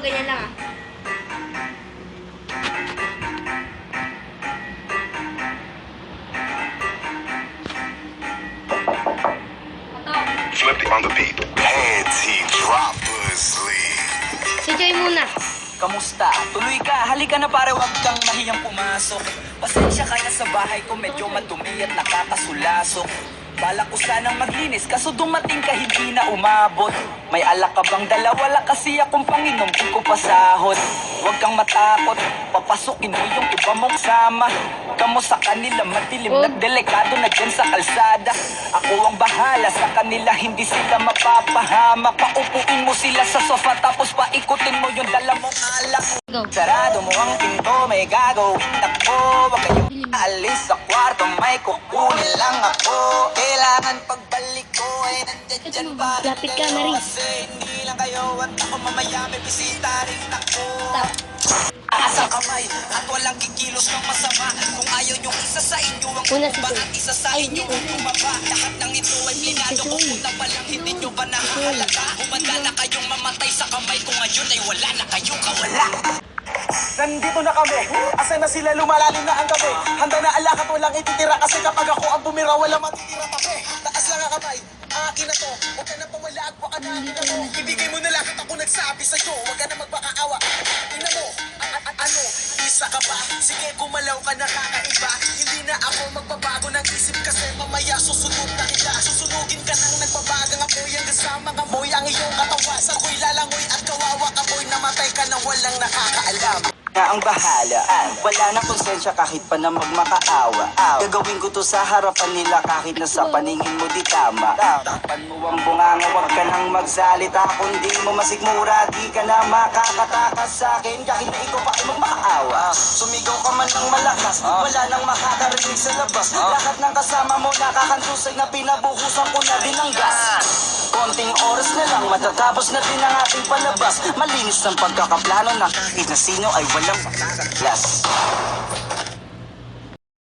ganyan lang ah. Flip it on the beat. Panty droppers league. Si Joy muna. Kamusta? Tuloy ka, halika na pare, wag kang mahiyang pumasok. Pasensya ka na sa bahay ko, medyo madumi at nakakasulasok. Balak ko sanang maglinis, kaso dumating ka hindi na umabot. May alak ka bang dala? Wala kasi akong panginom, di ko pasahod. Huwag kang matakot, papasukin mo yung iba mong sama. Kamo sa kanila, madilim na delikado na dyan sa kalsada. Ako ang bahala sa kanila, hindi sila mapapahamak. Paupuin mo sila sa sofa, tapos paikutin mo yung dala mong alak. Go. Sarado mo ang pinto, may gago. Takbo, wag kayong alis sa kwarto, may kukunin lang ako. Kailangan pagbalik ko ay nandyan dyan pa. Lapit ka, Marie. Kasi hindi lang kayo at ako mamaya may bisita rin ako. Stop. Aasang kamay at walang kikilos ng masama. Kung ayaw yung isa sa inyo ang Una si bumaba Joy. at isa sa inyo ang bumaba. Lahat ng ito ay plinado ko una pa lang, hindi nyo ba nakahalaga? Humanda na kayong mamatay sa kamay ko ngayon ay wala na kayong kawala. Nandito na kami, asan na sila, lumalalim na ang gabi. Handa na alak at walang ititira, kasi kapag ako ang bumira, wala matitira tabi. Taas lang ang kamay, akin na to. Huwag ka na pamalag, baka na akin na to. Ibigay mo na lang at ako nagsabi sa'yo, huwag ka na magpakaawa. Tingnan mo, ano, isa ka ba? Sige, gumalaw ka na kakaiba. Hindi na ako magbabago ng isip, kasi mamaya susunod na kita. Susunugin ka nang nagbabagang apoy, hanggang sa mga moy ang iyong katawan. Sa ako'y lalangoy at kawawa ako'y namatay ka na walang nakakaalam. Na ang bahala, wala na konsensya kahit pa na magmakaawa. Gagawin ko to sa harapan nila kahit na sa paningin mo di tama. Tapan mo ang bunganga, wag ka nang magsalita. Kung di mo masigmura, di ka na makakatakas sa akin kahit na ikaw pa ay magmakaawa. Sumigaw ka man ng malakas, wala nang makakarinig sa labas. Lahat ng kasama mo nakakantusay na pinabuhusan ko na din ng gas. Konting oras na lang, matatapos na din ang ating palabas. Malinis ang pagkakaplano na kahit na sino ay walang makakaglas.